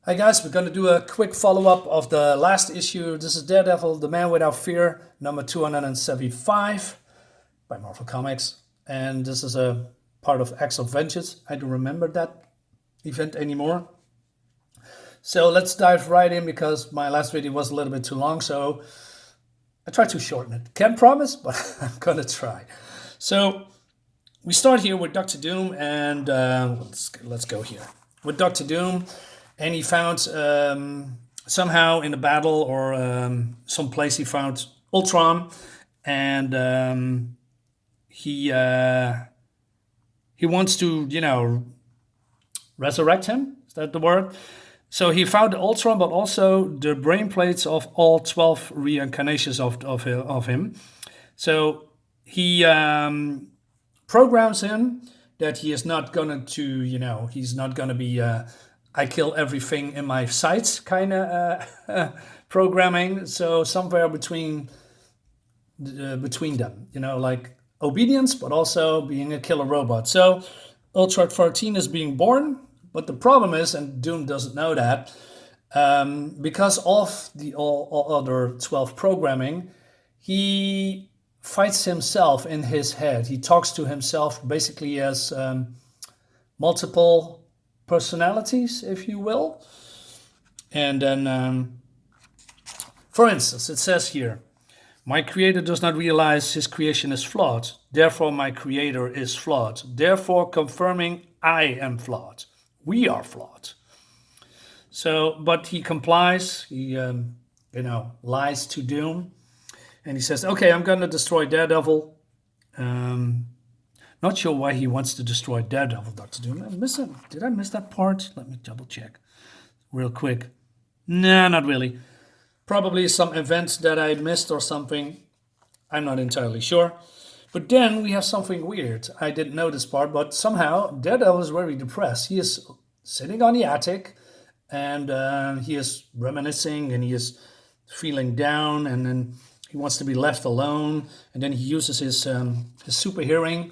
Hi guys, we're going to do a quick follow-up of the last issue. This is Daredevil, The Man Without Fear, number 275 by Marvel Comics. And this is a part of Acts of Vengeance. I don't remember that event anymore. So let's dive right in because my last video was a little bit too long, so I tried to shorten it. Can't promise, but I'm going to try. So we start here with Doctor Doom, and let's go here. With Doctor Doom, and he found somehow in a battle or some place he found Ultron, and he wants to resurrect him. Is that the word? So he found Ultron, but also the brain plates of all 12 reincarnations of him. So he programs him that he is not going to, he's not going to be I kill everything in my sights kind of programming. So somewhere between them, like obedience, but also being a killer robot. So Ultra 14 is being born, but the problem is, and Doom doesn't know that, because of the all other 12 programming, he fights himself in his head. He talks to himself basically as multiple personalities, if you will. And then, for instance, it says here, my creator does not realize his creation is flawed. Therefore, my creator is flawed. Therefore, confirming I am flawed. We are flawed. So, but he complies. He, lies to Doom. And he says, okay, I'm going to destroy Daredevil. Not sure why he wants to destroy Daredevil, Dr. Doom. Did I miss that part? Let me double check real quick. Nah, not really. Probably some events that I missed or something. I'm not entirely sure. But then we have something weird. I didn't know this part, but somehow Daredevil is very depressed. He is sitting on the attic and he is reminiscing and he is feeling down, and then he wants to be left alone. And then he uses his super hearing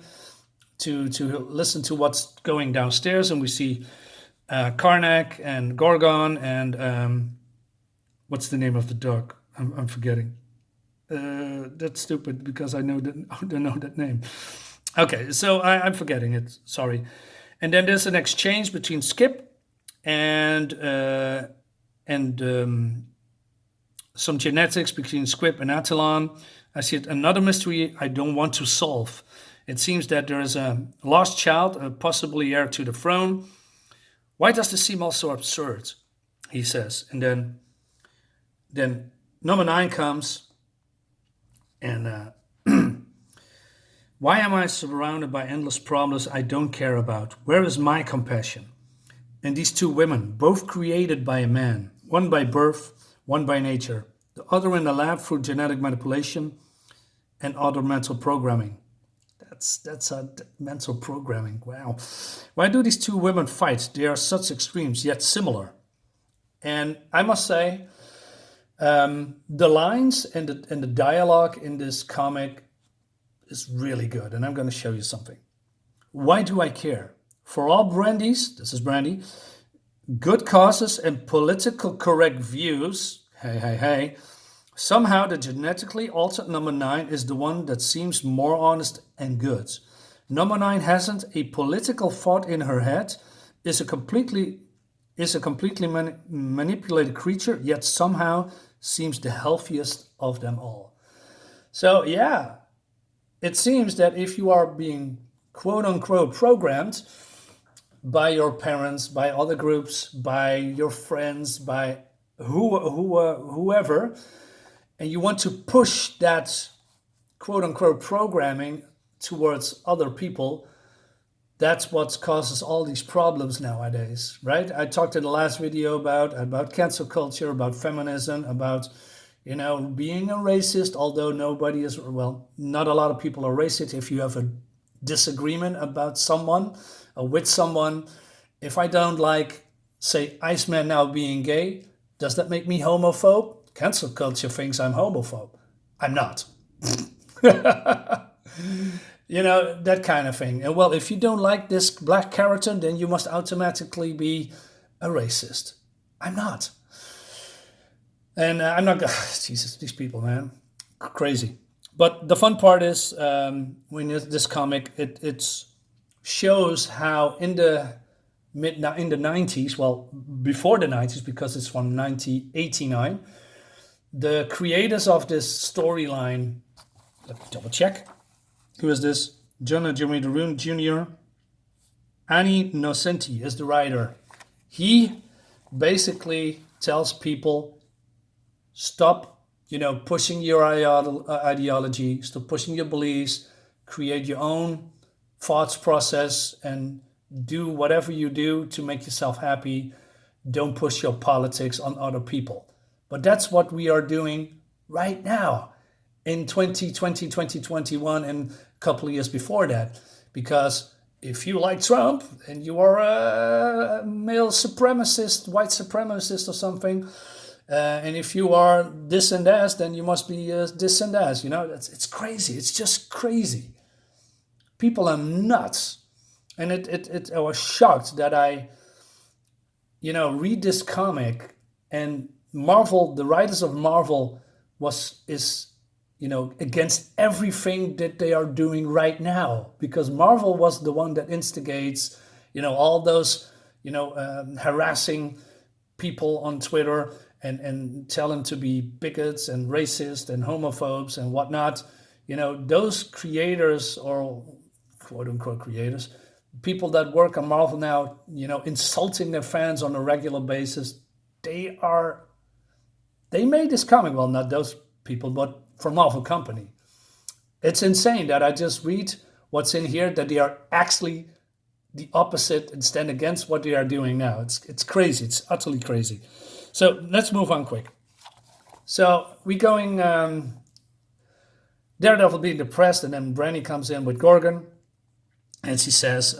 to listen to what's going downstairs, and we see Karnak and Gorgon and what's the name of the dog? I'm forgetting. That's stupid because I don't know that name. Okay, so I'm forgetting it. Sorry. And then there's an exchange between Skip and some genetics between Skip and Attilan. I see another mystery I don't want to solve. It seems that there is a lost child, possibly heir to the throne. Why does this seem also absurd? He says. And then number 9 comes, and why am I surrounded by endless problems I don't care about? Where is my compassion? And these two women, both created by a man, one by birth, one by nature, the other in the lab through genetic manipulation and other mental programming. That's a mental programming. Wow. Why do these two women fight? They are such extremes, yet similar. And I must say, the lines and the dialogue in this comic is really good. And I'm going to show you something. Why do I care? For all Brandy's, this is Brandy, good causes and political correct views, hey, somehow the genetically altered number 9 is the one that seems more honest and good. Number 9 hasn't a political thought in her head, is a completely manipulated creature, yet somehow seems the healthiest of them all. So yeah, it seems that if you are being quote-unquote programmed by your parents, by other groups, by your friends, by whoever, and you want to push that quote-unquote programming towards other people, that's what causes all these problems nowadays, right? I talked in the last video about cancel culture, about feminism, about, being a racist, although nobody is, not a lot of people are racist. If you have a disagreement about someone or with someone, if I don't like, say, Iceman now being gay, does that make me homophobe? Cancel culture thinks I'm homophobe. I'm not. That kind of thing. And well, if you don't like this black character, then you must automatically be a racist. I'm not. And I'm not. Jesus, these people, man, crazy. But the fun part is when this comic, it shows how in the in the 90s, well, before the 90s, because it's from 1989, the creators of this storyline. Let me double check. Who is this? Jonah Jimmy DeRune Jr. Annie Nocenti is the writer. He basically tells people, stop, pushing your ideology, stop pushing your beliefs, create your own thoughts process, and do whatever you do to make yourself happy. Don't push your politics on other people. But that's what we are doing right now in 2020, 2021, and a couple of years before that. Because if you like Trump and you are a male supremacist, white supremacist or something, and if you are this and that, then you must be this and that. It's crazy. It's just crazy. People are nuts. And I was shocked that I, read this comic, and Marvel, the writers of Marvel is against everything that they are doing right now, because Marvel was the one that instigates, all those, harassing people on Twitter and tell them to be bigots and racist and homophobes and whatnot. Those creators, or quote unquote creators, people that work on Marvel now, insulting their fans on a regular basis, they made this comic. Well, not those people, but for Marvel Company. It's insane that I just read what's in here, that they are actually the opposite and stand against what they are doing now. It's crazy. It's utterly crazy. So let's move on quick. So we going Daredevil being depressed, and then Brandy comes in with Gorgon, and she says,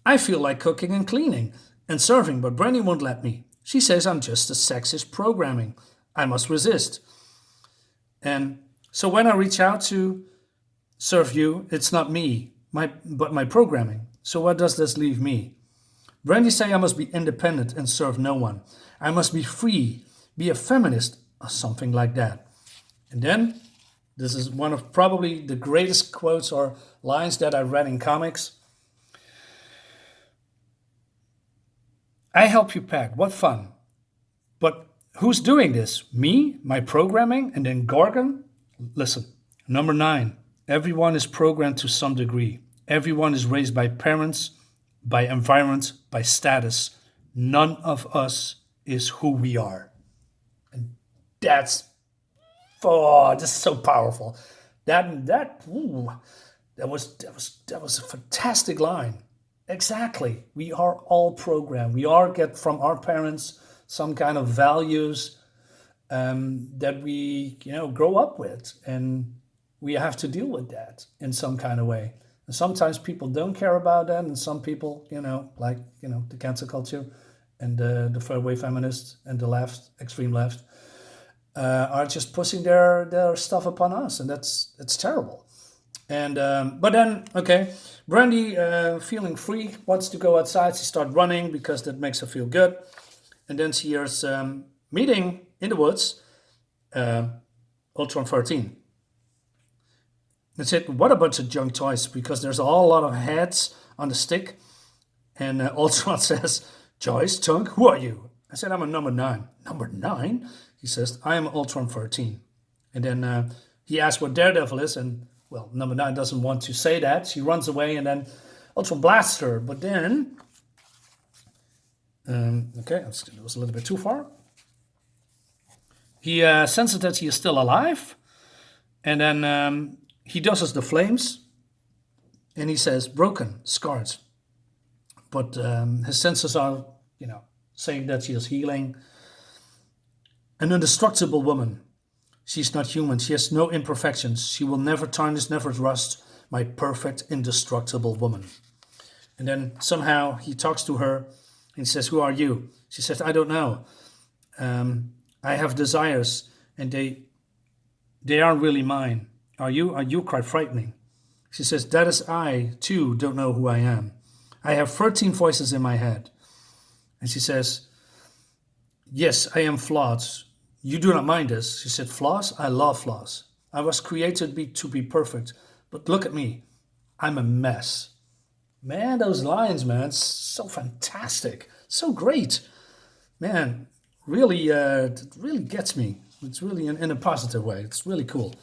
I feel like cooking and cleaning and serving, but Brandy won't let me. She says I'm just a sexist programming. I must resist. And so when I reach out to serve you, it's not me, but my programming. So what does this leave me? Brandy say I must be independent and serve no one. I must be free, be a feminist, or something like that. And then, this is one of probably the greatest quotes or lines that I read in comics. I help you pack, what fun. But who's doing this? Me? My programming? And then Gorgon? Listen, number 9. Everyone is programmed to some degree. Everyone is raised by parents, by environment, by status. None of us is who we are. And that's so powerful. That was a fantastic line. Exactly. We are all programmed. We all get from our parents some kind of values that we grow up with, and we have to deal with that in some kind of way. And sometimes people don't care about that, and some people, like the cancel culture and the fairway feminists and the left, extreme left, are just pushing their stuff upon us, and it's terrible. And but then, okay, Brandy, feeling free, wants to go outside. She starts running because that makes her feel good. And then she hears meeting in the woods, Ultron 13. They said, what a bunch of junk toys, because there's a whole lot of heads on the stick. And Ultron says, Joyce, Tunk, who are you? I said, I'm a number 9. Number 9? He says, I am Ultron 13. And then he asks what Daredevil is, and, well, number 9 doesn't want to say that. She runs away, and then Ultron blasts her. But then, okay, that was a little bit too far. He senses that he is still alive, and then he doses the flames, and he says, broken, scarred. But his senses are, saying that she is healing. An indestructible woman. She's not human. She has no imperfections. She will never tarnish, never rust. My perfect, indestructible woman. And then somehow he talks to her and he says, who are you? She says, I don't know. I have desires, and they aren't really mine. Are you? Are you quite frightening? She says, that is I, too, don't know who I am. I have 13 voices in my head. And she says, Yes, I am flawed. You do not mind this. She said, flaws? I love flaws. I was created to be perfect. But look at me. I'm a mess. Man, those lines, man, so fantastic. So great. Man, really, it really gets me. It's really in a positive way. It's really cool.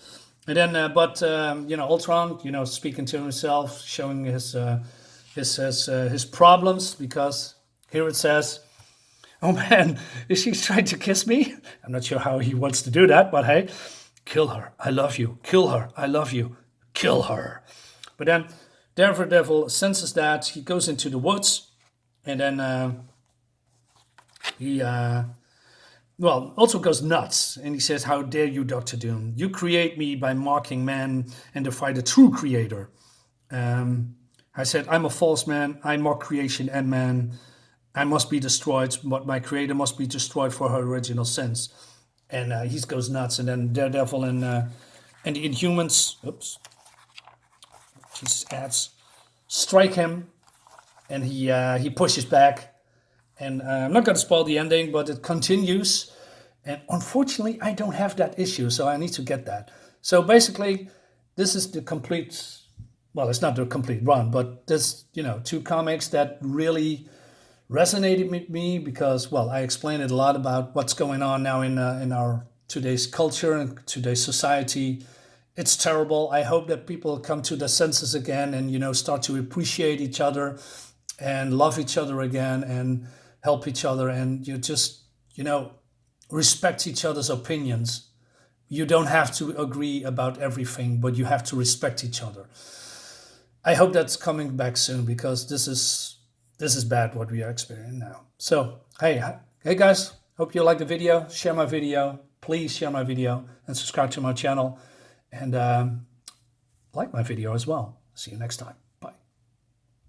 And then, Ultron, speaking to himself, showing his problems, because here it says, "Oh man, is she trying to kiss me?" I'm not sure how he wants to do that, but hey, kill her. I love you. Kill her. I love you. Kill her. But then, Daredevil senses that he goes into the woods, and then he also goes nuts, and he says, "How dare you, Doctor Doom? You create me by mocking man and defy the true creator." I said, "I'm a false man. I mock creation and man. I must be destroyed, but my creator must be destroyed for her original sins." And he goes nuts, and then Daredevil and the Inhumans, Jesus adds, strike him, and he pushes back. And I'm not going to spoil the ending, but it continues. And unfortunately, I don't have that issue, so I need to get that. So basically, this is the complete. Well, it's not the complete run, but there's two comics that really resonated with me because, well, I explained it a lot about what's going on now in our today's culture and today's society. It's terrible. I hope that people come to their senses again and start to appreciate each other and love each other again and help each other, and you just respect each other's opinions. You don't have to agree about everything, but you have to respect each other. I hope that's coming back soon because this is bad what we are experiencing now. So hey guys, hope you like the video. Share my video. Please share my video and subscribe to my channel, and like my video as well. See you next time.